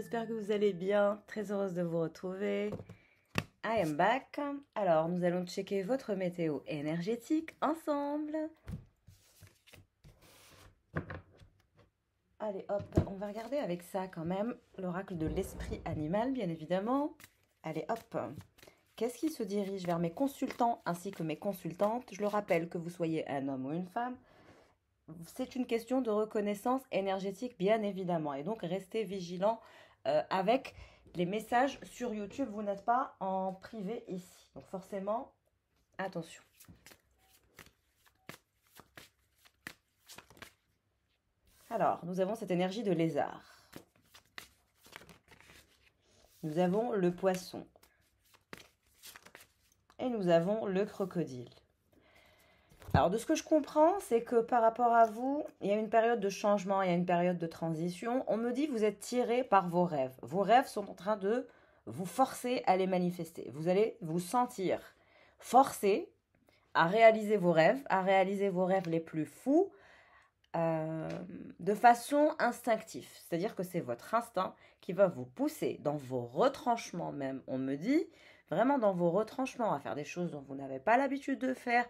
j'espère que vous allez bien. Très heureuse de vous retrouver. I am back. Alors, nous allons checker votre météo énergétique ensemble. Allez, hop, on va regarder avec ça quand même l'oracle de l'esprit animal, bien évidemment. Allez, hop. Qu'est-ce qui se dirige vers mes consultants ainsi que mes consultantes? Je le rappelle, que vous soyez un homme ou une femme, c'est une question de reconnaissance énergétique, bien évidemment. Et donc, restez vigilants avec les messages sur YouTube. Vous n'êtes pas en privé ici. Donc, forcément, attention. Alors, nous avons cette énergie de lézard. Nous avons le poisson. Et nous avons le crocodile. Alors, de ce que je comprends, c'est que par rapport à vous, il y a une période de changement, il y a une période de transition. On me dit que vous êtes tiré par vos rêves. Vos rêves sont en train de vous forcer à les manifester. Vous allez vous sentir forcé à réaliser vos rêves les plus fous de façon instinctive. C'est-à-dire que c'est votre instinct qui va vous pousser dans vos retranchements même, on me dit, vraiment dans vos retranchements, à faire des choses dont vous n'avez pas l'habitude de faire,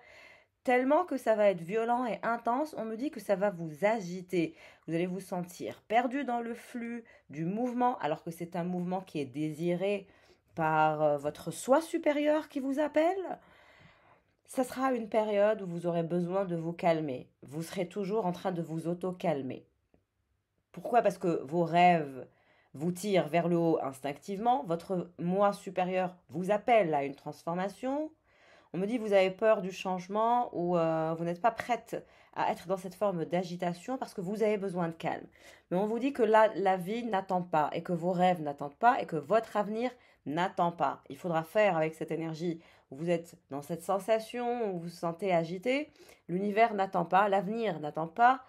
tellement que ça va être violent et intense. On me dit que ça va vous agiter. Vous allez vous sentir perdu dans le flux du mouvement, alors que c'est un mouvement qui est désiré par votre soi supérieur qui vous appelle. Ça sera une période où vous aurez besoin de vous calmer. Vous serez toujours en train de vous auto-calmer. Pourquoi? Parce que vos rêves vous tirent vers le haut instinctivement. Votre moi supérieur vous appelle à une transformation. On me dit que vous avez peur du changement ou vous n'êtes pas prête à être dans cette forme d'agitation parce que vous avez besoin de calme. Mais on vous dit que la vie n'attend pas et que vos rêves n'attendent pas et que votre avenir n'attend pas. Il faudra faire avec cette énergie où vous êtes dans cette sensation, où vous vous sentez agité. L'univers n'attend pas, l'avenir n'attend pas.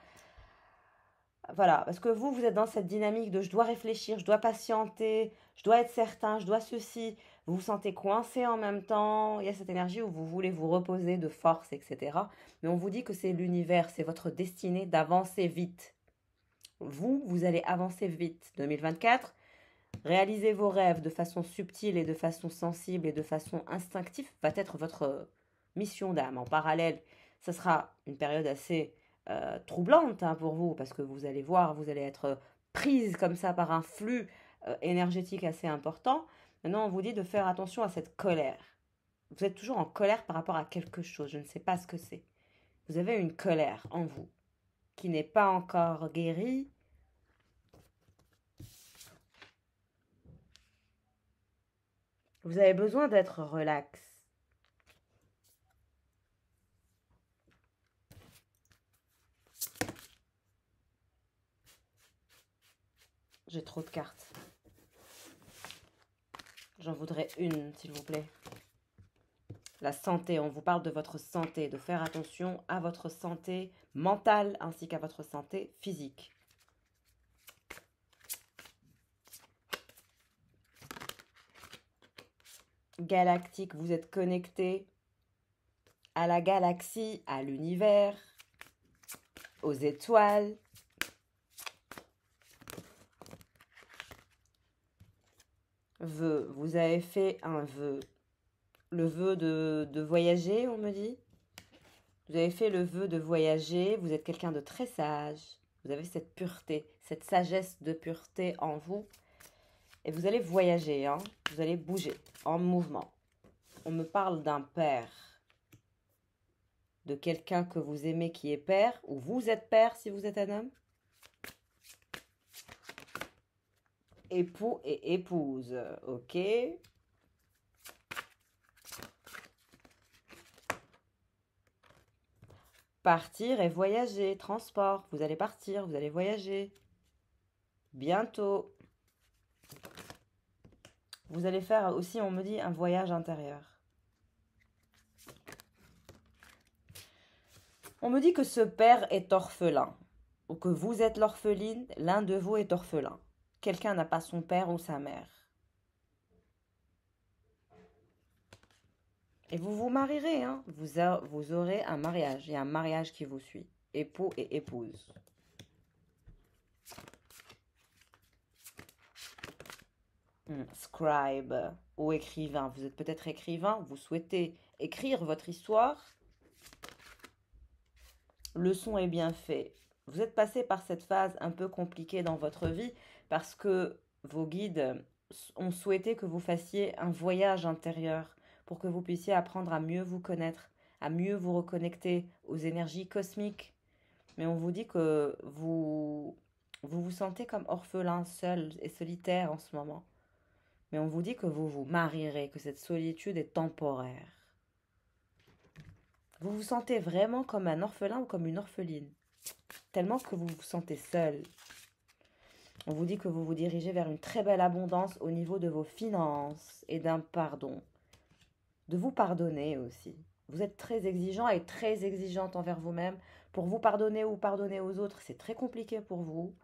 Voilà, parce que vous êtes dans cette dynamique de je dois réfléchir, je dois patienter, je dois être certain, je dois ceci. Vous vous sentez coincé en même temps. Il y a cette énergie où vous voulez vous reposer de force, etc. Mais on vous dit que c'est l'univers, c'est votre destinée d'avancer vite. Vous allez avancer vite. 2024, réaliser vos rêves de façon subtile et de façon sensible et de façon instinctive va être votre mission d'âme. En parallèle, ça sera une période assez troublante pour vous parce que vous allez voir, vous allez être prise comme ça par un flux énergétique assez important. Maintenant, on vous dit de faire attention à cette colère. Vous êtes toujours en colère par rapport à quelque chose. Je ne sais pas ce que c'est. Vous avez une colère en vous qui n'est pas encore guérie. Vous avez besoin d'être relax. J'ai trop de cartes. J'en voudrais une, s'il vous plaît. La santé, on vous parle de votre santé, de faire attention à votre santé mentale ainsi qu'à votre santé physique. Galactique, vous êtes connecté à la galaxie, à l'univers, aux étoiles. Vœu, vous avez fait un vœu. Le vœu de voyager, on me dit. Vous avez fait le vœu de voyager, vous êtes quelqu'un de très sage. Vous avez cette pureté, cette sagesse de pureté en vous. Et vous allez voyager, hein. Vous allez bouger en mouvement. On me parle d'un père, de quelqu'un que vous aimez qui est père, ou vous êtes père si vous êtes un homme. Époux et épouse, ok. Partir et voyager, transport. Vous allez partir, vous allez voyager. Bientôt. Vous allez faire aussi, on me dit, un voyage intérieur. On me dit que ce père est orphelin, ou que vous êtes l'orpheline, l'un de vous est orphelin. Quelqu'un n'a pas son père ou sa mère. Et vous vous marierez, hein. Vous aurez un mariage. Il y a un mariage qui vous suit. Époux et épouse. Scribe ou écrivain. Vous êtes peut-être écrivain, vous souhaitez écrire votre histoire. Le son est bien fait. Vous êtes passé par cette phase un peu compliquée dans votre vie parce que vos guides ont souhaité que vous fassiez un voyage intérieur pour que vous puissiez apprendre à mieux vous connaître, à mieux vous reconnecter aux énergies cosmiques. Mais on vous dit que vous sentez comme orphelin, seul et solitaire en ce moment. Mais on vous dit que vous vous marierez, que cette solitude est temporaire. Vous vous sentez vraiment comme un orphelin ou comme une orpheline, tellement que vous vous sentez seul. On vous dit que vous vous dirigez vers une très belle abondance au niveau de vos finances et d'un pardon. De vous pardonner aussi. Vous êtes très exigeant et très exigeante envers vous-même. Pour vous pardonner ou pardonner aux autres, c'est très compliqué pour vous.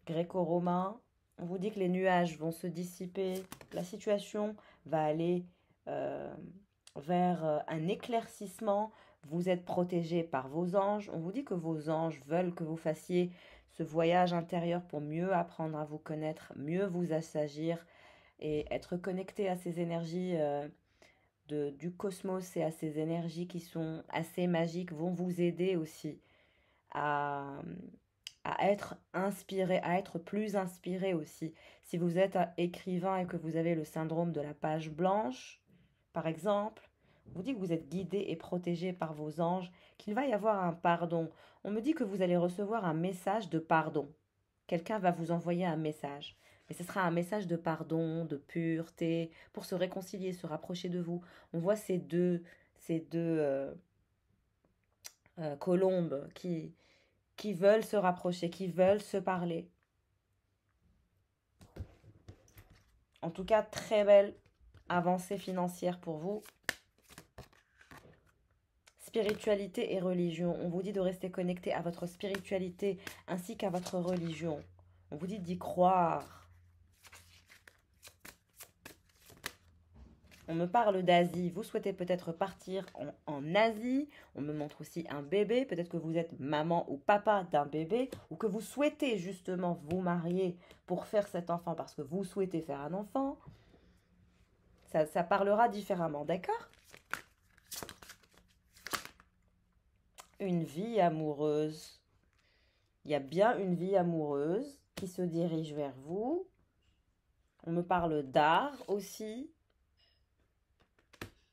Gréco-romain, on vous dit que les nuages vont se dissiper, la situation va aller vers un éclaircissement. Vous êtes protégé par vos anges. On vous dit que vos anges veulent que vous fassiez ce voyage intérieur pour mieux apprendre à vous connaître, mieux vous assagir et être connecté à ces énergies du cosmos et à ces énergies qui sont assez magiques, vont vous aider aussi à, à être inspiré, à être plus inspiré aussi. Si vous êtes écrivain et que vous avez le syndrome de la page blanche, par exemple, on vous dit que vous êtes guidé et protégé par vos anges, qu'il va y avoir un pardon. On me dit que vous allez recevoir un message de pardon. Quelqu'un va vous envoyer un message. Mais ce sera un message de pardon, de pureté, pour se réconcilier, se rapprocher de vous. On voit ces deux colombes qui veulent se rapprocher, qui veulent se parler. En tout cas, très belle avancée financière pour vous. Spiritualité et religion. On vous dit de rester connecté à votre spiritualité ainsi qu'à votre religion. On vous dit d'y croire. On me parle d'Asie. Vous souhaitez peut-être partir en Asie. On me montre aussi un bébé. Peut-être que vous êtes maman ou papa d'un bébé ou que vous souhaitez justement vous marier pour faire cet enfant parce que vous souhaitez faire un enfant. Ça parlera différemment, d'accord? Une vie amoureuse. Il y a bien une vie amoureuse qui se dirige vers vous. On me parle d'art aussi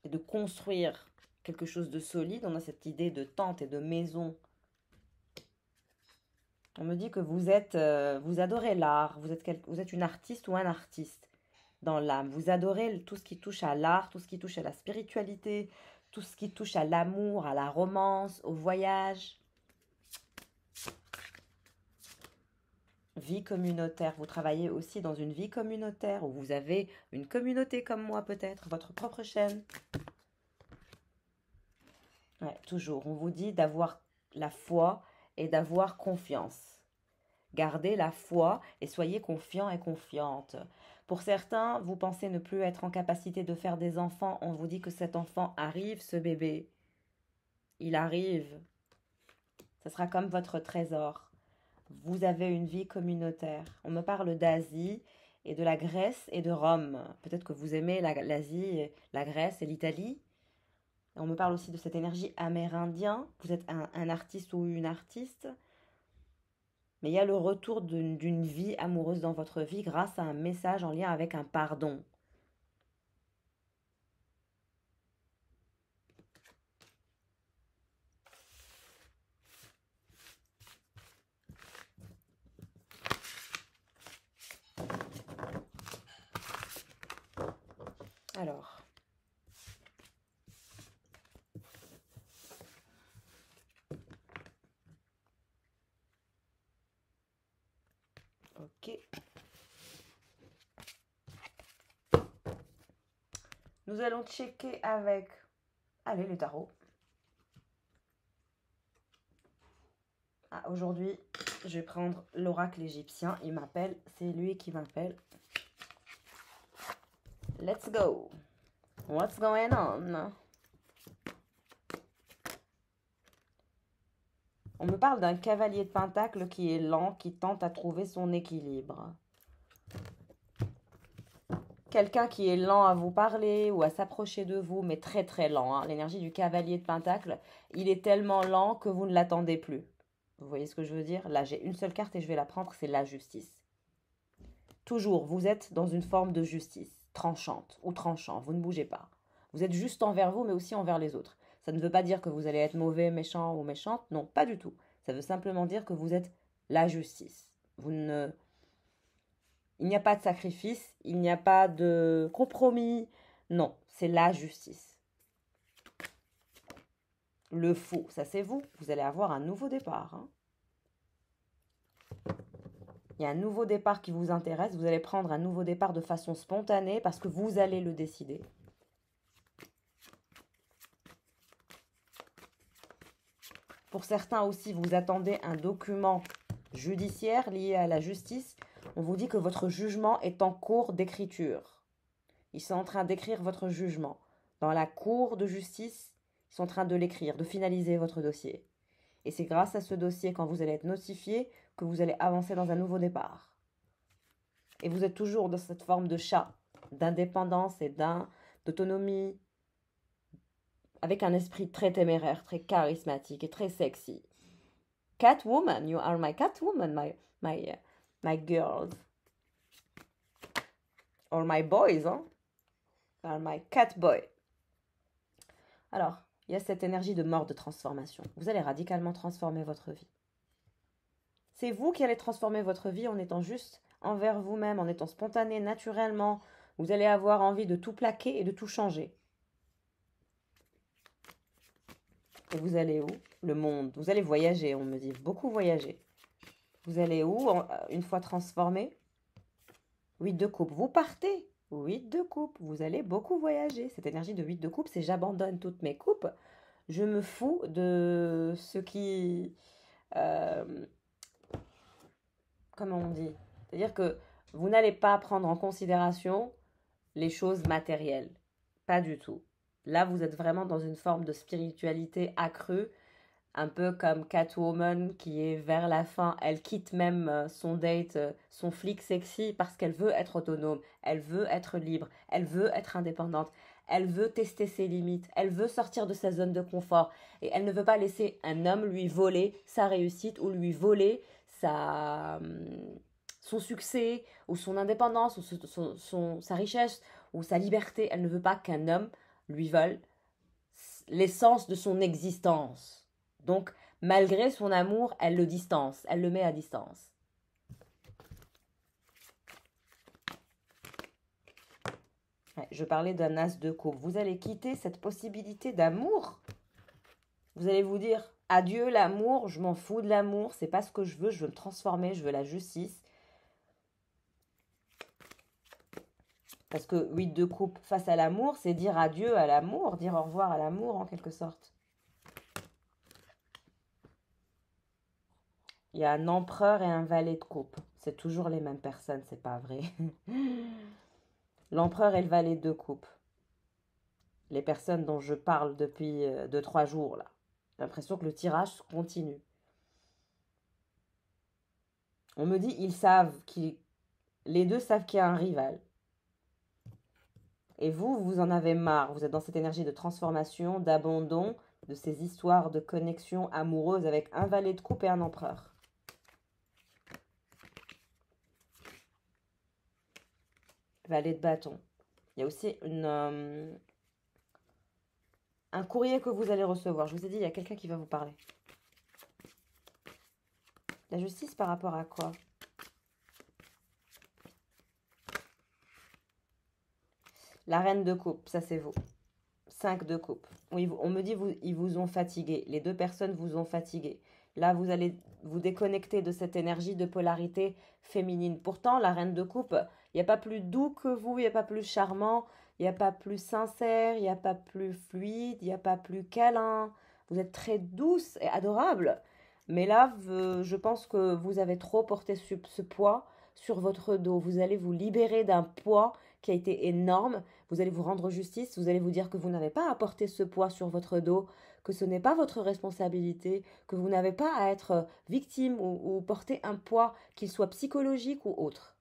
et de construire quelque chose de solide. On a cette idée de tente et de maison. On me dit que vous adorez l'art, vous êtes une artiste ou un artiste dans l'âme. Vous adorez tout ce qui touche à l'art, tout ce qui touche à la spiritualité, tout ce qui touche à l'amour, à la romance, au voyage. Vie communautaire. Vous travaillez aussi dans une vie communautaire où vous avez une communauté comme moi peut-être, votre propre chaîne. Ouais, toujours. On vous dit d'avoir la foi et d'avoir confiance. Gardez la foi et soyez confiants et confiantes. Pour certains, vous pensez ne plus être en capacité de faire des enfants. On vous dit que cet enfant arrive, ce bébé. Il arrive. Ce sera comme votre trésor. Vous avez une vie communautaire. On me parle d'Asie et de la Grèce et de Rome. Peut-être que vous aimez l'Asie, la Grèce et l'Italie. On me parle aussi de cette énergie amérindien. Vous êtes un artiste ou une artiste. Mais il y a le retour d'une vie amoureuse dans votre vie grâce à un message en lien avec un pardon. Alors, ok. Nous allons checker avec, allez, les tarots. Ah, aujourd'hui, je vais prendre l'oracle égyptien. Il m'appelle, c'est lui qui m'appelle. Let's go. What's going on? On me parle d'un cavalier de pentacle qui est lent, qui tente à trouver son équilibre. quelqu'un qui est lent à vous parler ou à s'approcher de vous, mais très très lent, hein. L'énergie du cavalier de Pentacle, il est tellement lent que vous ne l'attendez plus. Vous voyez ce que je veux dire? Là, j'ai une seule carte et je vais la prendre, c'est la justice. Toujours, vous êtes dans une forme de justice, tranchante ou tranchant, vous ne bougez pas. Vous êtes juste envers vous, mais aussi envers les autres. Ça ne veut pas dire que vous allez être mauvais, méchant ou méchante, non, pas du tout. Ça veut simplement dire que vous êtes la justice. Vous ne... Il n'y a pas de sacrifice, il n'y a pas de compromis, non, c'est la justice. Le faux, ça c'est vous, vous allez avoir un nouveau départ, hein. Il y a un nouveau départ qui vous intéresse, vous allez prendre un nouveau départ de façon spontanée parce que vous allez le décider. Pour certains aussi, vous attendez un document judiciaire lié à la justice. On vous dit que votre jugement est en cours d'écriture. Ils sont en train d'écrire votre jugement. Dans la cour de justice, ils sont en train de l'écrire, de finaliser votre dossier. Et c'est grâce à ce dossier, quand vous allez être notifié, que vous allez avancer dans un nouveau départ. Et vous êtes toujours dans cette forme de chat, d'indépendance et d'autonomie, avec un esprit très téméraire, très charismatique et très sexy. Catwoman, you are my Catwoman, my girls. Or my boys, hein? You are my cat boy. Alors, il y a cette énergie de mort de transformation. Vous allez radicalement transformer votre vie. C'est vous qui allez transformer votre vie en étant juste envers vous-même, en étant spontané, naturellement. Vous allez avoir envie de tout plaquer et de tout changer. Et vous allez où? Le monde. Vous allez voyager, on me dit. Beaucoup voyager. Vous allez où une fois transformé? 8 de coupe. Vous partez. 8 de coupe. Vous allez beaucoup voyager. Cette énergie de 8 de coupe, c'est j'abandonne toutes mes coupes. Je me fous de ce qui... comment on dit? C'est-à-dire que vous n'allez pas prendre en considération les choses matérielles. Pas du tout. Là, vous êtes vraiment dans une forme de spiritualité accrue, un peu comme Catwoman qui est vers la fin, elle quitte même son date, son flic sexy parce qu'elle veut être autonome, elle veut être libre, elle veut être indépendante, elle veut tester ses limites, elle veut sortir de sa zone de confort et elle ne veut pas laisser un homme lui voler sa réussite ou lui voler son succès ou son indépendance ou sa richesse ou sa liberté. Elle ne veut pas qu'un homme lui vole l'essence de son existence. Donc, malgré son amour, elle le distance, elle le met à distance. Ouais, je parlais d'un as de coupe. Vous allez quitter cette possibilité d'amour. Vous allez vous dire, adieu l'amour, je m'en fous de l'amour, c'est pas ce que je veux me transformer, je veux la justice. Parce que 8 de coupe face à l'amour, c'est dire adieu à l'amour, dire au revoir à l'amour en quelque sorte. Il y a un empereur et un valet de coupe. C'est toujours les mêmes personnes, c'est pas vrai. L'empereur et le valet de coupe. Les personnes dont je parle depuis 2-3 jours, là. J'ai l'impression que le tirage continue. On me dit, les deux savent qu'il y a un rival. Et vous en avez marre. Vous êtes dans cette énergie de transformation, d'abandon, de ces histoires de connexion amoureuse avec un valet de coupe et un empereur. Valet de bâton. Il y a aussi un courrier que vous allez recevoir. Je vous ai dit, il y a quelqu'un qui va vous parler. La justice par rapport à quoi? La reine de coupe, ça c'est vous. 5 de coupe. Oui, on me dit ils vous ont fatigué. Les deux personnes vous ont fatigué. Là, vous allez vous déconnecter de cette énergie de polarité féminine. Pourtant, la reine de coupe, il n'y a pas plus doux que vous, il n'y a pas plus charmant, il n'y a pas plus sincère, il n'y a pas plus fluide, il n'y a pas plus câlin. Vous êtes très douce et adorable. Mais là, je pense que vous avez trop porté ce poids sur votre dos. Vous allez vous libérer d'un poids qui a été énorme. Vous allez vous rendre justice. Vous allez vous dire que vous n'avez pas à porter ce poids sur votre dos, que ce n'est pas votre responsabilité, que vous n'avez pas à être victime ou porter un poids, qu'il soit psychologique ou autre.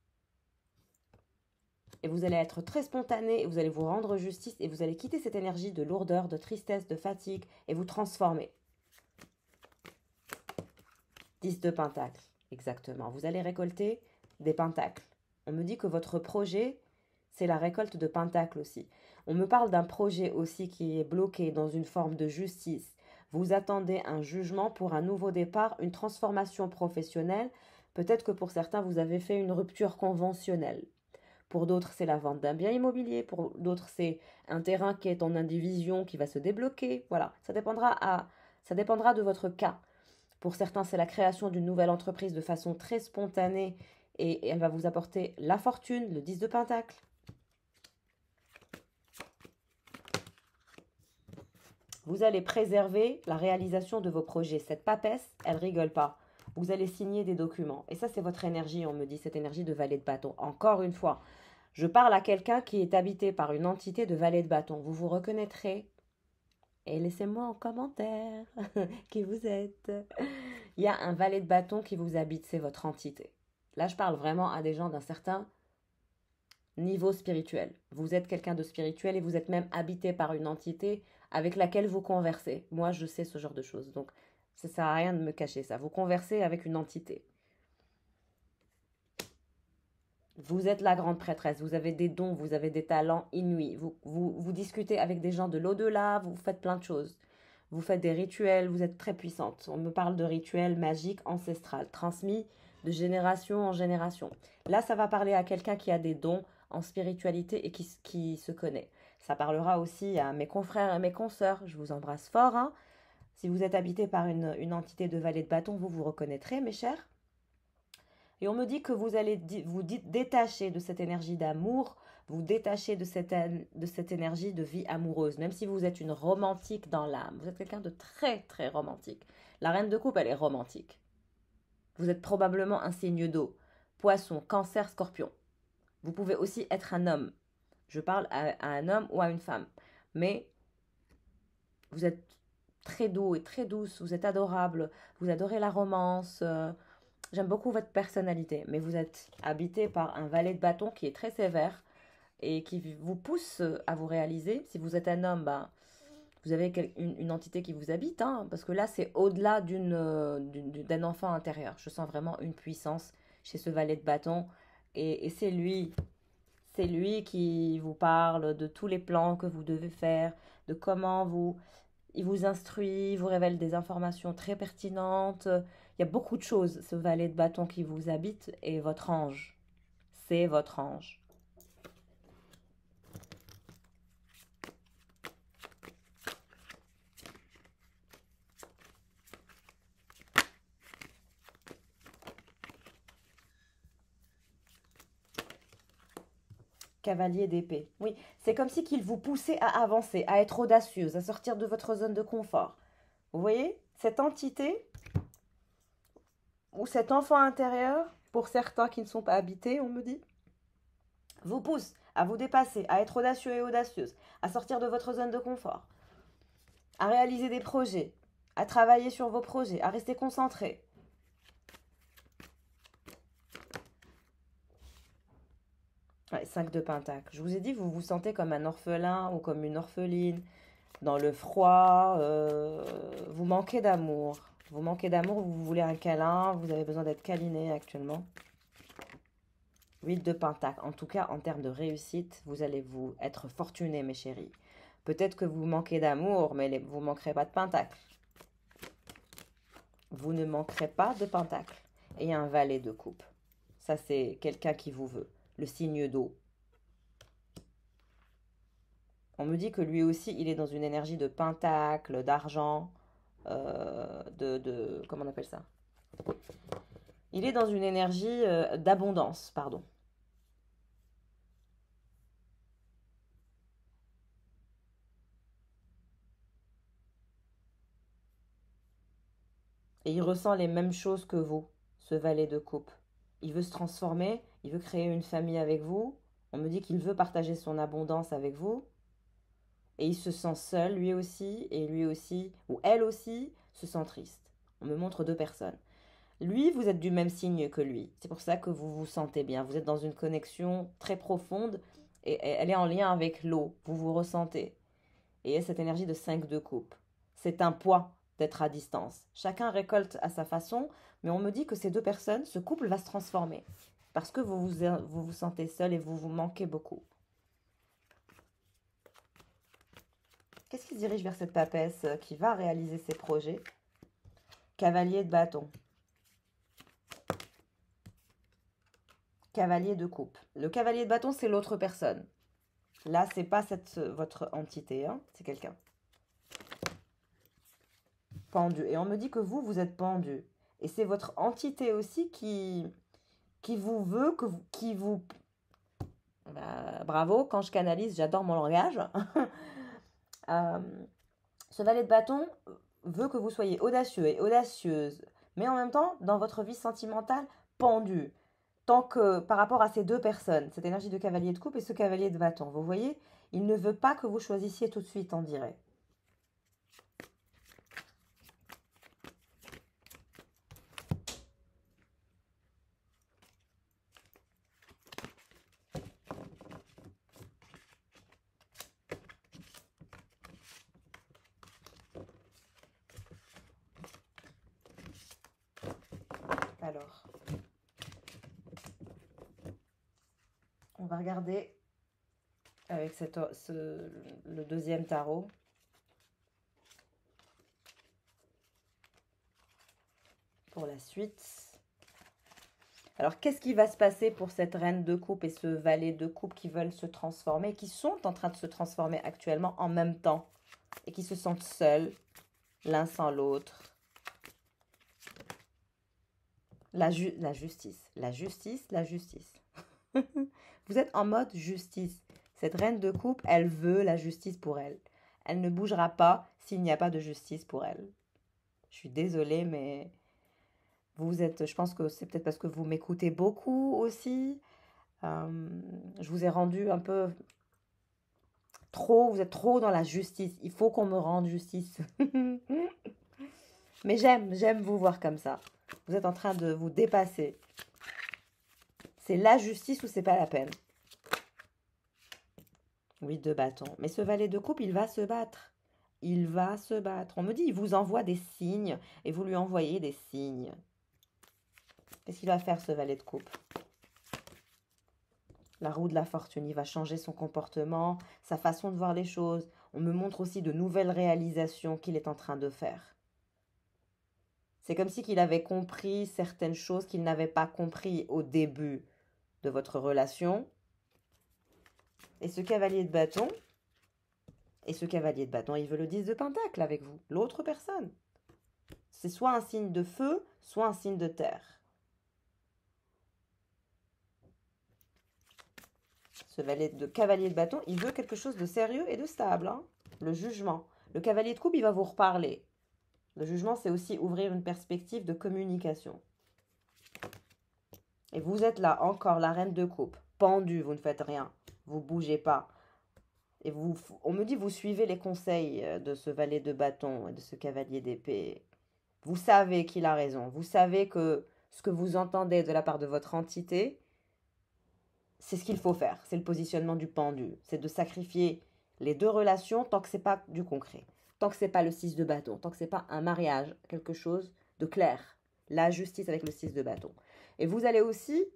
et vous allez être très spontané, et vous allez vous rendre justice, et vous allez quitter cette énergie de lourdeur, de tristesse, de fatigue, et vous transformer. 10 de pentacles, exactement. Vous allez récolter des pentacles. On me dit que votre projet, c'est la récolte de pentacles aussi. On me parle d'un projet aussi qui est bloqué dans une forme de justice. Vous attendez un jugement pour un nouveau départ, une transformation professionnelle. Peut-être que pour certains, vous avez fait une rupture conventionnelle. Pour d'autres, c'est la vente d'un bien immobilier. Pour d'autres, c'est un terrain qui est en indivision qui va se débloquer. Voilà, ça dépendra de votre cas. Pour certains, c'est la création d'une nouvelle entreprise de façon très spontanée et elle va vous apporter la fortune, le 10 de Pentacle. Vous allez préserver la réalisation de vos projets. Cette papesse, elle rigole pas. Vous allez signer des documents. Et ça, c'est votre énergie, on me dit, cette énergie de valet de bâton. Encore une fois, je parle à quelqu'un qui est habité par une entité de valet de bâton. Vous vous reconnaîtrez. Et laissez-moi en commentaire qui vous êtes. Il y a un valet de bâton qui vous habite, c'est votre entité. Là, je parle vraiment à des gens d'un certain niveau spirituel. Vous êtes quelqu'un de spirituel et vous êtes même habité par une entité avec laquelle vous conversez. Moi, je sais ce genre de choses. Donc, ça ne sert à rien de me cacher ça. Vous conversez avec une entité. Vous êtes la grande prêtresse, vous avez des dons, vous avez des talents inouïs. Vous discutez avec des gens de l'au-delà, vous faites plein de choses. Vous faites des rituels, vous êtes très puissante. On me parle de rituels magiques ancestrales, transmis de génération en génération. Là, ça va parler à quelqu'un qui a des dons en spiritualité et qui se connaît. Ça parlera aussi à mes confrères et mes consoeurs. Je vous embrasse fort. Hein. Si vous êtes habité par une entité de valet de bâton, vous vous reconnaîtrez, mes chers. Et on me dit que vous allez vous détacher de cette énergie d'amour, vous détacher de cette énergie de vie amoureuse, même si vous êtes une romantique dans l'âme. Vous êtes quelqu'un de très, très romantique. La reine de coupe, elle est romantique. Vous êtes probablement un signe d'eau. Poisson, cancer, scorpion. Vous pouvez aussi être un homme. Je parle à un homme ou à une femme. Mais vous êtes très doux et très douce. Vous êtes adorable. Vous adorez la romance. J'aime beaucoup votre personnalité. Mais vous êtes habité par un valet de bâton qui est très sévère et qui vous pousse à vous réaliser. Si vous êtes un homme, vous avez une entité qui vous habite, hein, parce que là, c'est au-delà d'un enfant intérieur. Je sens vraiment une puissance chez ce valet de bâton. Et c'est lui qui vous parle de tous les plans que vous devez faire, de comment il vous instruit, il vous révèle des informations très pertinentes. Il y a beaucoup de choses, ce valet de bâton qui vous habite est votre ange. C'est votre ange. Cavalier d'épée. Oui, c'est comme si qu'il vous poussait à avancer, à être audacieuse, à sortir de votre zone de confort. Vous voyez, cette entité ou cet enfant intérieur, pour certains qui ne sont pas habités, on me dit, vous pousse à vous dépasser, à être audacieux et audacieuse, à sortir de votre zone de confort, à réaliser des projets, à travailler sur vos projets, à rester concentré. Ouais, 5 de pentacle. Je vous ai dit, vous vous sentez comme un orphelin ou comme une orpheline, dans le froid, vous manquez d'amour. Vous manquez d'amour, vous voulez un câlin, vous avez besoin d'être câliné actuellement. 8 de pentacle. En tout cas, en termes de réussite, vous allez vous être fortuné, mes chéris. Peut-être que vous manquez d'amour, mais vous ne manquerez pas de pentacle. Vous ne manquerez pas de pentacle. Et un valet de coupe. Ça, c'est quelqu'un qui vous veut. Le signe d'eau. On me dit que lui aussi, il est dans une énergie de pentacle, d'argent, comment on appelle ça? Il est dans une énergie d'abondance, pardon. Et il ressent les mêmes choses que vous, ce valet de coupe. Il veut se transformer, il veut créer une famille avec vous. On me dit qu'il veut partager son abondance avec vous. Et il se sent seul, et lui aussi, ou elle aussi, se sent triste. On me montre deux personnes. Lui, vous êtes du même signe que lui. C'est pour ça que vous vous sentez bien. Vous êtes dans une connexion très profonde et elle est en lien avec l'eau. Vous vous ressentez. Et il y a cette énergie de 5 de coupe. C'est un poids d'être à distance. Chacun récolte à sa façon, mais on me dit que ces deux personnes, ce couple va se transformer. Parce que vous sentez seul et vous vous manquez beaucoup. Qu'est-ce qui se dirige vers cette papesse qui va réaliser ses projets? Cavalier de bâton. Cavalier de coupe. Le cavalier de bâton, c'est l'autre personne. Là, c'est pas votre entité, hein, c'est quelqu'un. Pendu. Et on me dit que vous êtes pendu. Et c'est votre entité aussi qui vous veut, qui vous... Bah, bravo, quand je canalise, j'adore mon langage. Ce valet de bâton veut que vous soyez audacieux et audacieuse, mais en même temps, dans votre vie sentimentale, pendu. Tant que par rapport à ces deux personnes, cette énergie de cavalier de coupe et ce cavalier de bâton, vous voyez, il ne veut pas que vous choisissiez tout de suite, on dirait. Alors, on va regarder avec le deuxième tarot. Pour la suite. Alors, qu'est-ce qui va se passer pour cette reine de coupe et ce valet de coupe qui veulent se transformer, qui sont en train de se transformer actuellement en même temps et qui se sentent seuls, l'un sans l'autre? La justice, la justice, la justice. Vous êtes en mode justice. Cette reine de coupe, elle veut la justice pour elle. Elle ne bougera pas s'il n'y a pas de justice pour elle. Je suis désolée, mais vous êtes, je pense que c'est peut-être parce que vous m'écoutez beaucoup aussi. Je vous ai rendu un peu trop, vous êtes trop dans la justice. Il faut qu'on me rende justice. Mais j'aime vous voir comme ça. Vous êtes en train de vous dépasser. C'est la justice ou c'est pas la peine? Oui, de bâton. Mais ce valet de coupe, il va se battre. Il va se battre. On me dit, il vous envoie des signes et vous lui envoyez des signes. Qu'est-ce qu'il va faire, ce valet de coupe? La roue de la fortune, il va changer son comportement, sa façon de voir les choses. On me montre aussi de nouvelles réalisations qu'il est en train de faire. C'est comme si qu'il avait compris certaines choses qu'il n'avait pas compris au début de votre relation. Et ce cavalier de bâton, il veut le 10 de pentacle avec vous, l'autre personne. C'est soit un signe de feu, soit un signe de terre. Ce cavalier de bâton, il veut quelque chose de sérieux et de stable. Hein, le jugement. Le cavalier de coupe, il va vous reparler. Le jugement, c'est aussi ouvrir une perspective de communication. Et vous êtes là, encore la reine de coupe, pendue, vous ne faites rien. Vous bougez pas. Et on me dit, vous suivez les conseils de ce valet de bâton et de ce cavalier d'épée. Vous savez qu'il a raison. Vous savez que ce que vous entendez de la part de votre entité, c'est ce qu'il faut faire. C'est le positionnement du pendu. C'est de sacrifier les deux relations tant que c'est pas du concret. Tant que c'est pas le 6 de bâton. Tant que c'est pas un mariage. Quelque chose de clair. La justice avec le 6 de bâton. Et vous allez aussi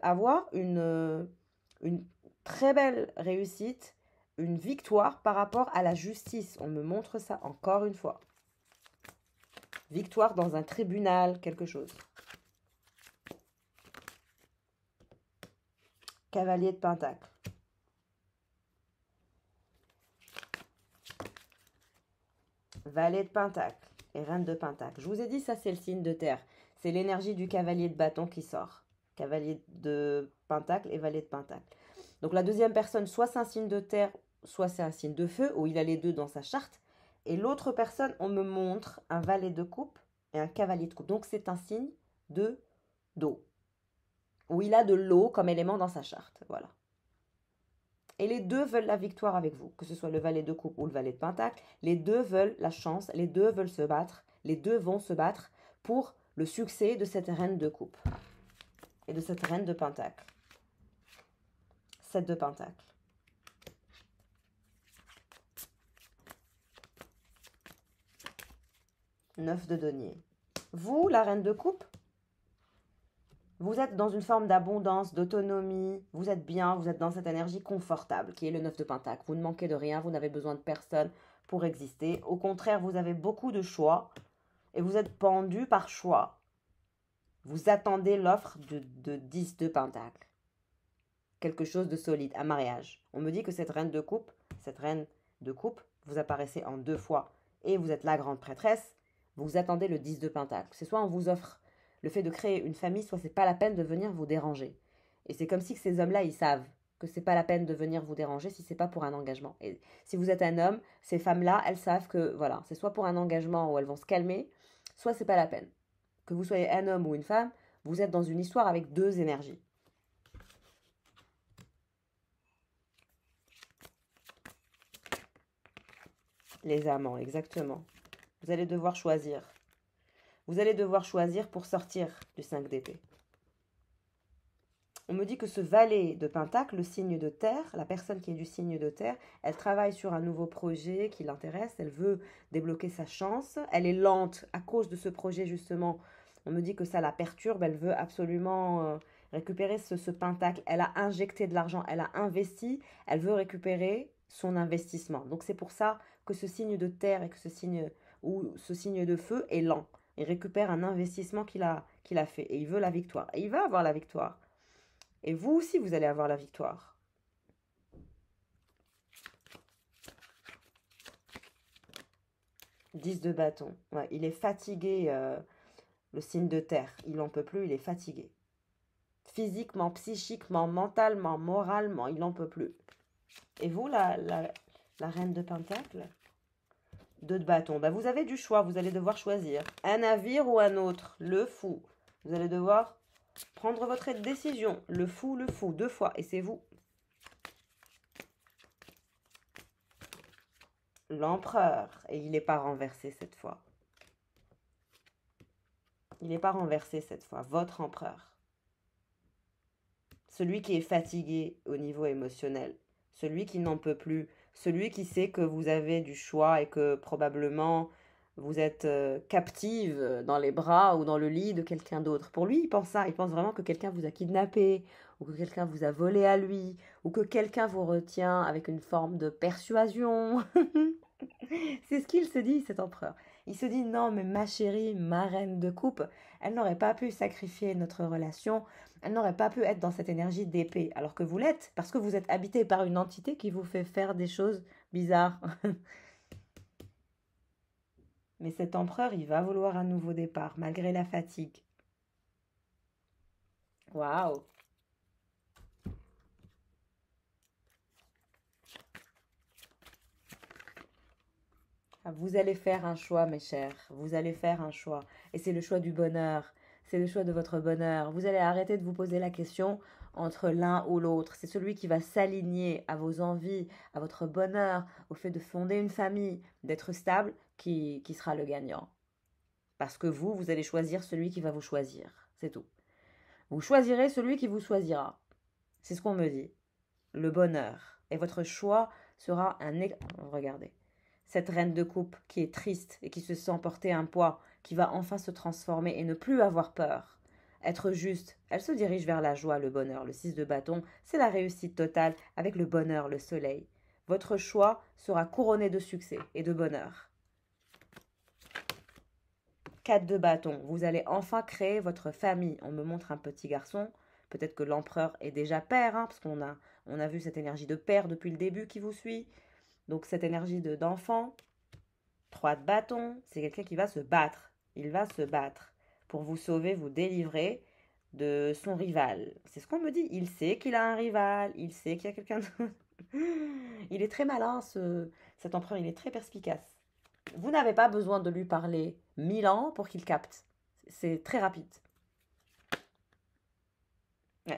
avoir une très belle réussite, une victoire par rapport à la justice. On me montre ça encore une fois. Victoire dans un tribunal, quelque chose. Cavalier de pentacle. Valet de pentacle et reine de pentacle. Je vous ai dit, ça c'est le signe de terre. C'est l'énergie du cavalier de bâton qui sort. Cavalier de pentacle et valet de pentacle. Donc la deuxième personne, soit c'est un signe de terre, soit c'est un signe de feu, où il a les deux dans sa charte. Et l'autre personne, on me montre un valet de coupe et un cavalier de coupe. Donc c'est un signe d'eau. Où il a de l'eau comme élément dans sa charte. Voilà. Et les deux veulent la victoire avec vous, que ce soit le valet de coupe ou le valet de pentacle. Les deux veulent la chance, les deux veulent se battre, les deux vont se battre pour le succès de cette reine de coupe et de cette reine de pentacle. 7 de pentacle. 9 de denier. Vous, la reine de coupe, vous êtes dans une forme d'abondance, d'autonomie, vous êtes bien, vous êtes dans cette énergie confortable qui est le 9 de pentacle. Vous ne manquez de rien, vous n'avez besoin de personne pour exister. Au contraire, vous avez beaucoup de choix et vous êtes pendu par choix. Vous attendez l'offre de 10 de pentacle. Quelque chose de solide, un mariage. On me dit que cette reine de coupe, vous apparaissez en 2 fois et vous êtes la grande prêtresse, vous attendez le 10 de pentacle. C'est soit on vous offre le fait de créer une famille, soit c'est pas la peine de venir vous déranger. Et c'est comme si ces hommes-là, ils savent que c'est pas la peine de venir vous déranger si c'est pas pour un engagement. Et si vous êtes un homme, ces femmes-là, elles savent que voilà, c'est soit pour un engagement où elles vont se calmer, soit c'est pas la peine. Que vous soyez un homme ou une femme, vous êtes dans une histoire avec 2 énergies. Les amants, exactement. Vous allez devoir choisir. Vous allez devoir choisir pour sortir du 5 d'épée. On me dit que ce valet de pentacle, le signe de terre, la personne qui est du signe de terre, elle travaille sur un nouveau projet qui l'intéresse, elle veut débloquer sa chance, elle est lente à cause de ce projet justement. On me dit que ça la perturbe, elle veut absolument récupérer ce pentacle. Elle a injecté de l'argent, elle a investi, elle veut récupérer son investissement. Donc c'est pour ça que ce signe de terre et que ce signe de feu est lent. Il récupère un investissement qu'il a fait et il veut la victoire. Et il va avoir la victoire. Et vous aussi, vous allez avoir la victoire. « 10 de bâton. Ouais, il est fatigué, le signe de terre. Il n'en peut plus, il est fatigué. Physiquement, psychiquement, mentalement, moralement, il n'en peut plus. Et vous, la reine de pentacle ? 2 de bâton. Ben, vous avez du choix, vous allez devoir choisir. Un navire ou un autre. Le fou. Vous allez devoir prendre votre décision. Le fou, 2 fois. Et c'est vous. L'empereur. Et il n'est pas renversé cette fois. Il n'est pas renversé cette fois. Votre empereur. Celui qui est fatigué au niveau émotionnel. Celui qui n'en peut plus. Celui qui sait que vous avez du choix et que probablement vous êtes captive dans les bras ou dans le lit de quelqu'un d'autre. Pour lui, il pense ça. Il pense vraiment que quelqu'un vous a kidnappé ou que quelqu'un vous a volé à lui ou que quelqu'un vous retient avec une forme de persuasion. C'est ce qu'il se dit, cet empereur. Il se dit, non, mais ma chérie, ma reine de coupe, elle n'aurait pas pu sacrifier notre relation, elle n'aurait pas pu être dans cette énergie d'épée, alors que vous l'êtes, parce que vous êtes habité par une entité qui vous fait faire des choses bizarres. Mais cet empereur, il va vouloir un nouveau départ, malgré la fatigue. Waouh! Vous allez faire un choix, mes chers. Vous allez faire un choix. Et c'est le choix du bonheur. C'est le choix de votre bonheur. Vous allez arrêter de vous poser la question entre l'un ou l'autre. C'est celui qui va s'aligner à vos envies, à votre bonheur, au fait de fonder une famille, d'être stable, qui sera le gagnant. Parce que vous allez choisir celui qui va vous choisir. C'est tout. Vous choisirez celui qui vous choisira. C'est ce qu'on me dit. Le bonheur. Et votre choix sera un... Regardez. Cette reine de coupe qui est triste et qui se sent porter un poids, qui va enfin se transformer et ne plus avoir peur. Être juste, elle se dirige vers la joie, le bonheur. Le 6 de bâton, c'est la réussite totale avec le bonheur, le soleil. Votre choix sera couronné de succès et de bonheur. 4 de bâton, vous allez enfin créer votre famille. On me montre un petit garçon. Peut-être que l'empereur est déjà père, parce qu'on a vu cette énergie de père depuis le début qui vous suit. Donc cette énergie d'enfant, 3 de bâton, c'est quelqu'un qui va se battre. Il va se battre pour vous sauver, vous délivrer de son rival. C'est ce qu'on me dit. Il sait qu'il a un rival, il sait qu'il y a quelqu'un d'autre. Il est très malin, cet empereur, il est très perspicace. Vous n'avez pas besoin de lui parler 1000 ans pour qu'il capte. C'est très rapide.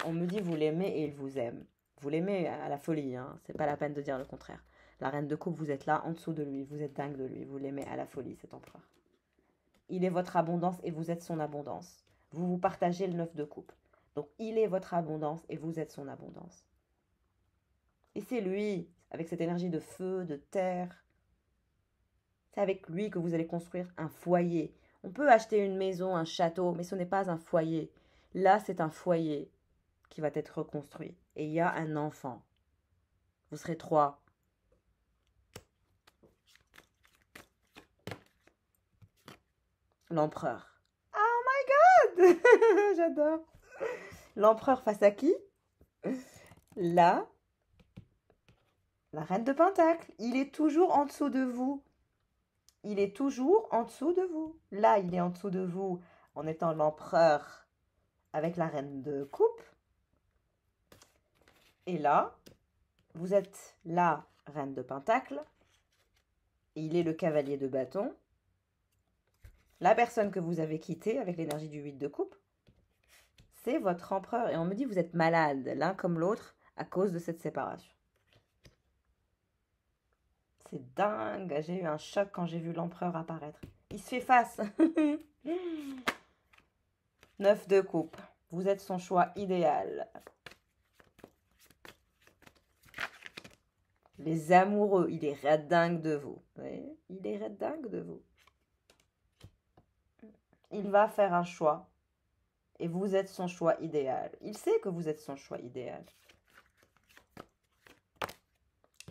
On me dit vous l'aimez et il vous aime. Vous l'aimez à la folie, hein. C'est pas la peine de dire le contraire. La reine de coupe, vous êtes là, en dessous de lui, vous êtes dingue de lui, vous l'aimez à la folie, cet empereur. Il est votre abondance et vous êtes son abondance. Vous vous partagez le 9 de coupe. Donc, il est votre abondance et vous êtes son abondance. Et c'est lui, avec cette énergie de feu, de terre. C'est avec lui que vous allez construire un foyer. On peut acheter une maison, un château, mais ce n'est pas un foyer. Là, c'est un foyer qui va être reconstruit. Et il y a un enfant. Vous serez 3. L'empereur. Oh my God! J'adore. L'empereur face à qui? Là, la reine de Pentacle. Il est toujours en dessous de vous. Il est toujours en dessous de vous. Là, il est en dessous de vous en étant l'empereur avec la reine de coupe. Et là, vous êtes la reine de Pentacle. Et il est le cavalier de bâton. La personne que vous avez quittée avec l'énergie du 8 de coupe, c'est votre empereur. Et on me dit, vous êtes malade, l'un comme l'autre, à cause de cette séparation. C'est dingue, j'ai eu un choc quand j'ai vu l'empereur apparaître. Il se fait face. 9 de coupe, vous êtes son choix idéal. Les amoureux, il est red dingue de vous. Oui, il est red dingue de vous. Il va faire un choix. Et vous êtes son choix idéal. Il sait que vous êtes son choix idéal.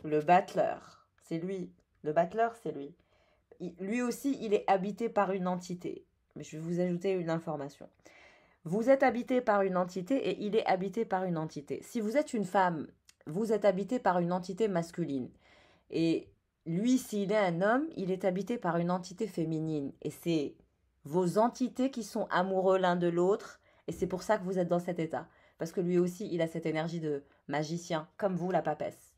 Le battleur, c'est lui. Le battleur, c'est lui. Lui aussi, il est habité par une entité. Mais je vais vous ajouter une information. Vous êtes habité par une entité et il est habité par une entité. Si vous êtes une femme, vous êtes habité par une entité masculine. Et lui, s'il est un homme, il est habité par une entité féminine. Et c'est vos entités qui sont amoureux l'un de l'autre. Et c'est pour ça que vous êtes dans cet état. Parce que lui aussi, il a cette énergie de magicien, comme vous, la papesse.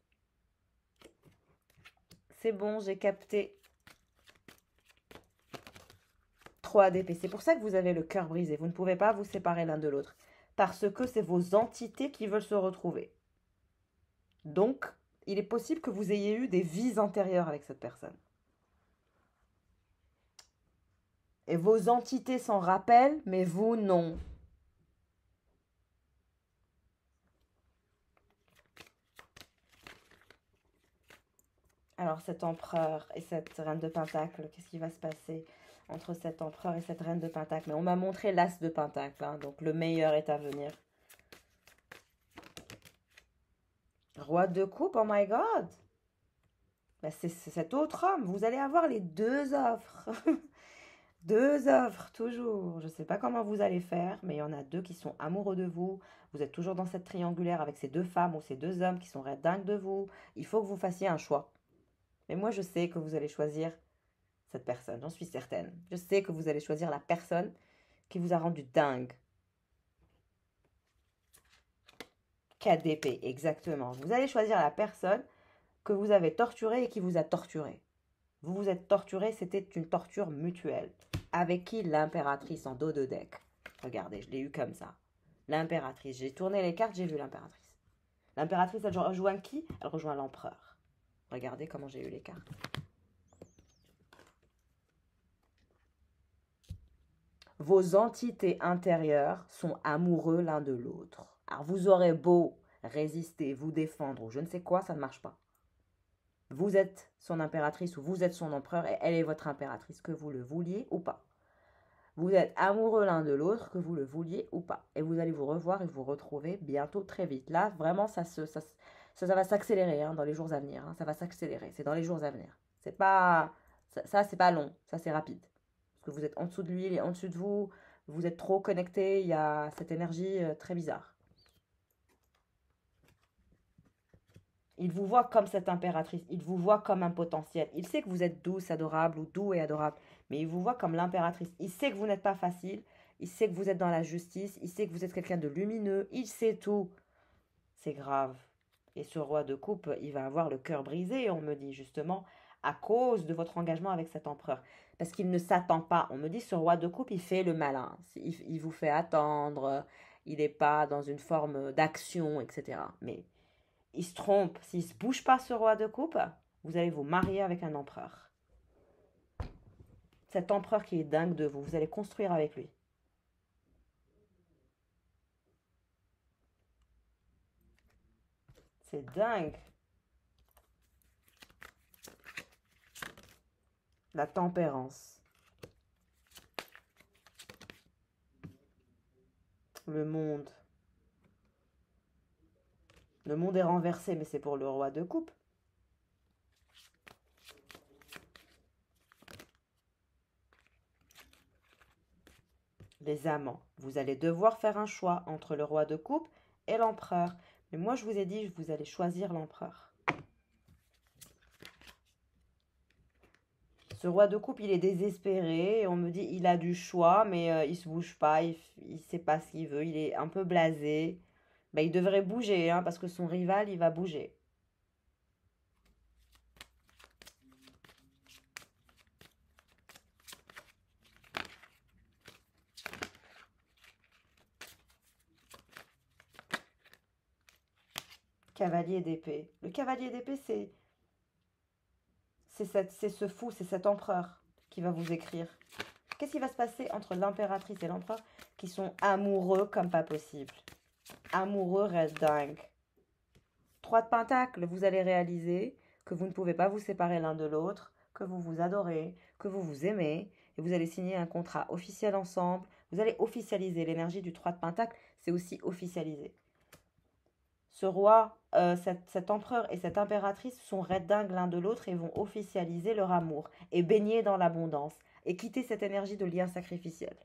C'est bon, j'ai capté. 3 d'épée. C'est pour ça que vous avez le cœur brisé. Vous ne pouvez pas vous séparer l'un de l'autre. Parce que c'est vos entités qui veulent se retrouver. Donc, il est possible que vous ayez eu des vies antérieures avec cette personne. Et vos entités s'en rappellent, mais vous, non. Alors, cet empereur et cette reine de Pentacle, qu'est-ce qui va se passer entre cet empereur et cette reine de Pentacle? Mais on m'a montré l'as de Pentacle, hein, donc le meilleur est à venir. Roi de coupe, oh my God! Ben, c'est cet autre homme. Vous allez avoir les 2 offres. 2 offres, toujours. Je ne sais pas comment vous allez faire, mais il y en a 2 qui sont amoureux de vous. Vous êtes toujours dans cette triangulaire avec ces 2 femmes ou ces 2 hommes qui sont dingues de vous. Il faut que vous fassiez un choix. Mais moi, je sais que vous allez choisir cette personne. J'en suis certaine. Je sais que vous allez choisir la personne qui vous a rendu dingue. 4 d'épée, exactement. Vous allez choisir la personne que vous avez torturée et qui vous a torturé. Vous vous êtes torturé, c'était une torture mutuelle. Avec qui? L'impératrice en dos de deck. Regardez, je l'ai eu comme ça. L'impératrice. J'ai tourné les cartes, j'ai vu l'impératrice. L'impératrice, elle rejoint qui? Elle rejoint l'empereur. Regardez comment j'ai eu les cartes. Vos entités intérieures sont amoureux l'un de l'autre. Alors vous aurez beau résister, vous défendre ou je ne sais quoi, ça ne marche pas. Vous êtes son impératrice ou vous êtes son empereur et elle est votre impératrice, que vous le vouliez ou pas. Vous êtes amoureux l'un de l'autre, que vous le vouliez ou pas. Et vous allez vous revoir et vous retrouver bientôt très vite. Là, vraiment, ça va s'accélérer hein, dans les jours à venir. Hein. Ça va s'accélérer, c'est dans les jours à venir. C'est pas, ça c'est pas long, ça c'est rapide. Parce que vous êtes en dessous de lui, il est en dessous de vous. Vous êtes trop connectés, il y a cette énergie très bizarre. Il vous voit comme cette impératrice, il vous voit comme un potentiel. Il sait que vous êtes douce, adorable ou doux et adorable, mais il vous voit comme l'impératrice. Il sait que vous n'êtes pas facile, il sait que vous êtes dans la justice, il sait que vous êtes quelqu'un de lumineux, il sait tout. C'est grave. Et ce roi de coupe, il va avoir le cœur brisé, on me dit justement, à cause de votre engagement avec cet empereur. Parce qu'il ne s'attend pas. On me dit, ce roi de coupe, il fait le malin. Il vous fait attendre, il n'est pas dans une forme d'action, etc. Mais il se trompe. S'il ne se bouge pas, ce roi de coupe, vous allez vous marier avec un empereur. cet empereur qui est dingue de vous. Vous allez construire avec lui. C'est dingue. La tempérance. Le monde. Le monde est renversé, mais c'est pour le roi de coupe. Les amants. Vous allez devoir faire un choix entre le roi de coupe et l'empereur. Mais moi, je vous ai dit, vous allez choisir l'empereur. Ce roi de coupe, il est désespéré. On me dit, il a du choix, mais il se bouge pas. Il sait pas ce qu'il veut. Il est un peu blasé. Ben, il devrait bouger, hein, parce que son rival, il va bouger. Cavalier d'épée. Le cavalier d'épée, c'est ce fou, c'est cet empereur qui va vous écrire. Qu'est-ce qui va se passer entre l'impératrice et l'empereur qui sont amoureux comme pas possible? Amoureux reste dingue. 3 de pentacles, vous allez réaliser que vous ne pouvez pas vous séparer l'un de l'autre, que vous vous adorez, que vous vous aimez, et vous allez signer un contrat officiel ensemble. Vous allez officialiser. L'énergie du 3 de pentacles, c'est aussi officialiser. Ce roi, cet empereur et cette impératrice sont raides dingues l'un de l'autre et vont officialiser leur amour et baigner dans l'abondance et quitter cette énergie de lien sacrificiel.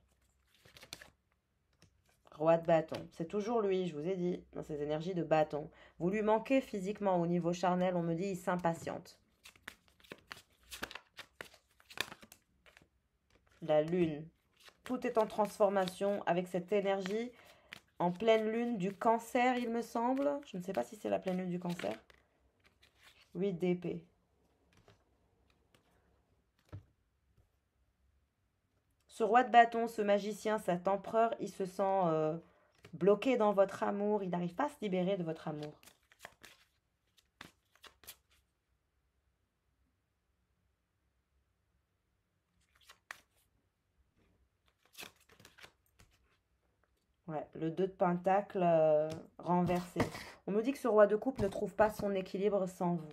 Roi de bâton, c'est toujours lui, je vous ai dit, dans ces énergies de bâton. Vous lui manquez physiquement au niveau charnel, on me dit, il s'impatiente. La lune, tout est en transformation avec cette énergie en pleine lune du cancer, il me semble. Je ne sais pas si c'est la pleine lune du cancer. 8 d'épée. Ce roi de bâton, ce magicien, cet empereur, il se sent bloqué dans votre amour. Il n'arrive pas à se libérer de votre amour. Ouais, le 2 de pentacle renversé. On me dit que ce roi de coupe ne trouve pas son équilibre sans vous.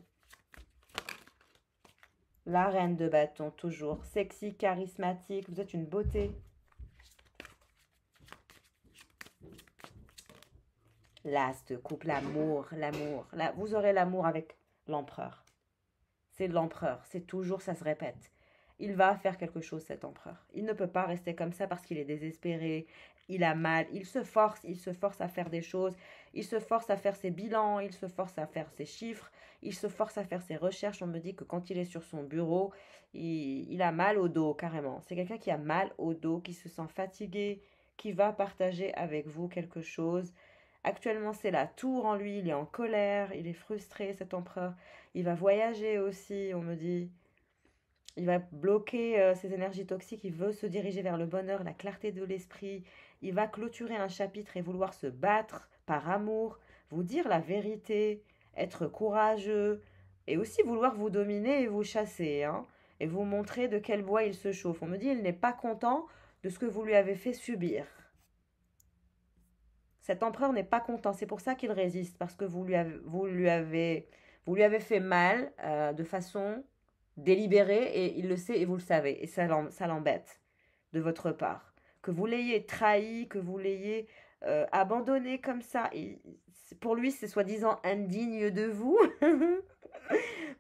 La reine de bâton, toujours. Sexy, charismatique, vous êtes une beauté. L'as de coupe, l'amour, l'amour. Là, vous aurez l'amour avec l'empereur. C'est l'empereur, c'est toujours, ça se répète. Il va faire quelque chose, cet empereur. Il ne peut pas rester comme ça parce qu'il est désespéré, il a mal, il se force à faire des choses, il se force à faire ses bilans, il se force à faire ses chiffres, il se force à faire ses recherches. On me dit que quand il est sur son bureau, il a mal au dos, carrément. C'est quelqu'un qui a mal au dos, qui se sent fatigué, qui va partager avec vous quelque chose. Actuellement, c'est la tour en lui, il est en colère, il est frustré, cet empereur. Il va voyager aussi, on me dit. Il va bloquer ses énergies toxiques, il veut se diriger vers le bonheur, la clarté de l'esprit. Il va clôturer un chapitre et vouloir se battre par amour, vous dire la vérité, être courageux, et aussi vouloir vous dominer et vous chasser, hein, et vous montrer de quel bois il se chauffe. On me dit qu'il n'est pas content de ce que vous lui avez fait subir. Cet empereur n'est pas content, c'est pour ça qu'il résiste, parce que vous lui avez fait mal de façon délibérée, et il le sait et vous le savez, et ça l'embête de votre part. Que vous l'ayez trahi, que vous l'ayez abandonné comme ça, et pour lui c'est soi-disant indigne de vous.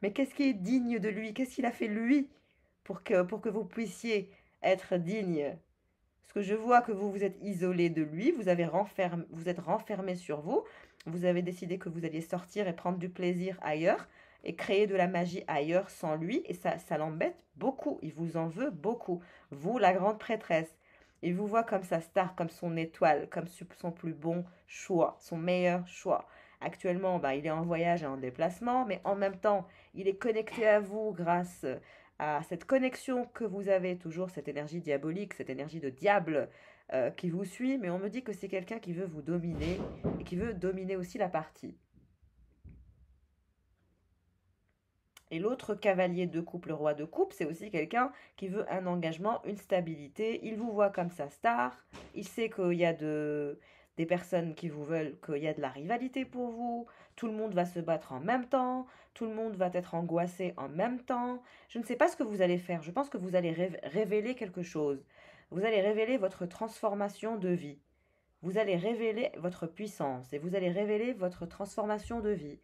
Mais qu'est-ce qui est digne de lui? Qu'est-ce qu'il a fait lui pour que vous puissiez être digne? Parce que je vois que vous vous êtes isolé de lui, vous êtes renfermé sur vous, vous avez décidé que vous alliez sortir et prendre du plaisir ailleurs et créer de la magie ailleurs sans lui, et ça l'embête beaucoup, il vous en veut beaucoup. Vous, la grande prêtresse, il vous voit comme sa star, comme son étoile, comme son plus bon choix, son meilleur choix. Actuellement, bah, il est en voyage et en déplacement, mais en même temps, il est connecté à vous grâce à cette connexion que vous avez, toujours cette énergie diabolique, cette énergie de diable qui vous suit, mais on me dit que c'est quelqu'un qui veut vous dominer et qui veut dominer aussi la partie. Et l'autre cavalier de coupe, le roi de coupe, c'est aussi quelqu'un qui veut un engagement, une stabilité. Il vous voit comme sa star. Il sait qu'il y a des personnes qui vous veulent, qu'il y a de la rivalité pour vous. Tout le monde va se battre en même temps. Tout le monde va être angoissé en même temps. Je ne sais pas ce que vous allez faire. Je pense que vous allez révéler quelque chose. Vous allez révéler votre transformation de vie. Vous allez révéler votre puissance et vous allez révéler votre transformation de vie.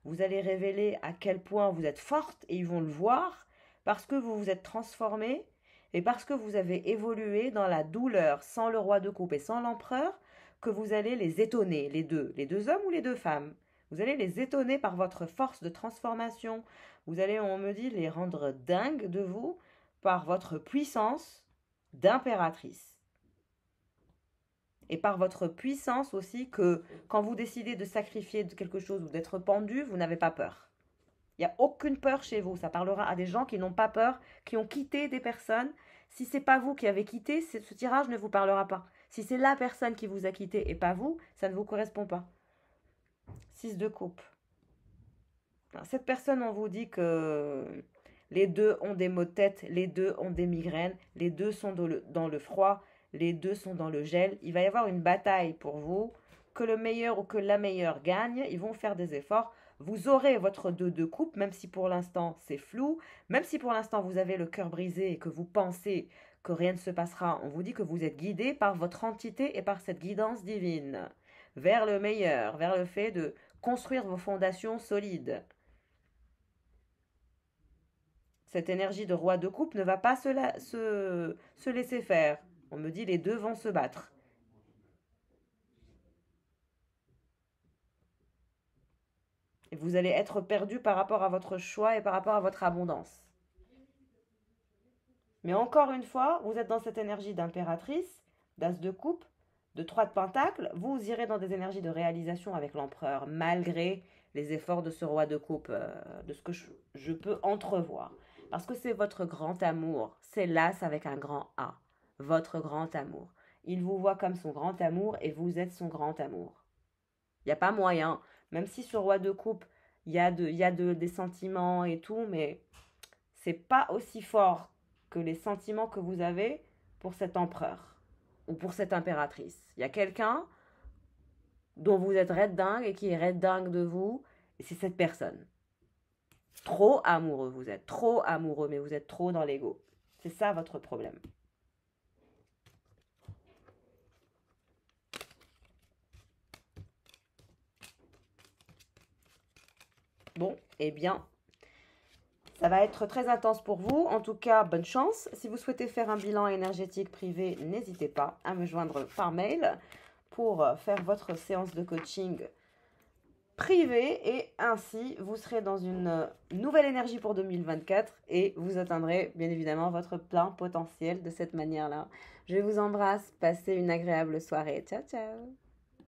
Vous allez révéler à quel point vous êtes forte et ils vont le voir parce que vous vous êtes transformé et parce que vous avez évolué dans la douleur sans le roi de coupe et sans l'empereur, que vous allez les étonner, les deux hommes ou les deux femmes. Vous allez les étonner par votre force de transformation. Vous allez, on me dit, les rendre dingues de vous par votre puissance d'impératrice. Et par votre puissance aussi, que quand vous décidez de sacrifier quelque chose ou d'être pendu, vous n'avez pas peur. Il n'y a aucune peur chez vous. Ça parlera à des gens qui n'ont pas peur, qui ont quitté des personnes. Si c'est pas vous qui avez quitté, ce tirage ne vous parlera pas. Si c'est la personne qui vous a quitté et pas vous, ça ne vous correspond pas. 6 de coupe. Alors, cette personne, on vous dit que les deux ont des maux de tête, les deux ont des migraines, les deux sont dans le froid, les deux sont dans le gel. Il va y avoir une bataille pour vous. Que le meilleur ou que la meilleure gagne, ils vont faire des efforts. Vous aurez votre 2 de coupe, même si pour l'instant c'est flou, même si pour l'instant vous avez le cœur brisé et que vous pensez que rien ne se passera. On vous dit que vous êtes guidé par votre entité et par cette guidance divine vers le meilleur, vers le fait de construire vos fondations solides. Cette énergie de roi de coupe ne va pas se laisser faire. On me dit les deux vont se battre. Et vous allez être perdu par rapport à votre choix et par rapport à votre abondance. Mais encore une fois, vous êtes dans cette énergie d'impératrice, d'as de coupe, de 3 de pentacle. Vous irez dans des énergies de réalisation avec l'empereur, malgré les efforts de ce roi de coupe, de ce que je peux entrevoir. Parce que c'est votre grand amour. C'est l'as avec un grand A. Votre grand amour. Il vous voit comme son grand amour et vous êtes son grand amour. Il n'y a pas moyen. Même si ce roi de coupe, il y a des sentiments et tout, mais c'est pas aussi fort que les sentiments que vous avez pour cet empereur ou pour cette impératrice. Il y a quelqu'un dont vous êtes red dingue et qui est red dingue de vous, et c'est cette personne. Trop amoureux, vous êtes trop amoureux, mais vous êtes trop dans l'ego. C'est ça votre problème. Bon, eh bien, ça va être très intense pour vous. En tout cas, bonne chance. Si vous souhaitez faire un bilan énergétique privé, n'hésitez pas à me joindre par mail pour faire votre séance de coaching privée. Et ainsi, vous serez dans une nouvelle énergie pour 2024 et vous atteindrez bien évidemment votre plein potentiel de cette manière-là. Je vous embrasse. Passez une agréable soirée. Ciao, ciao.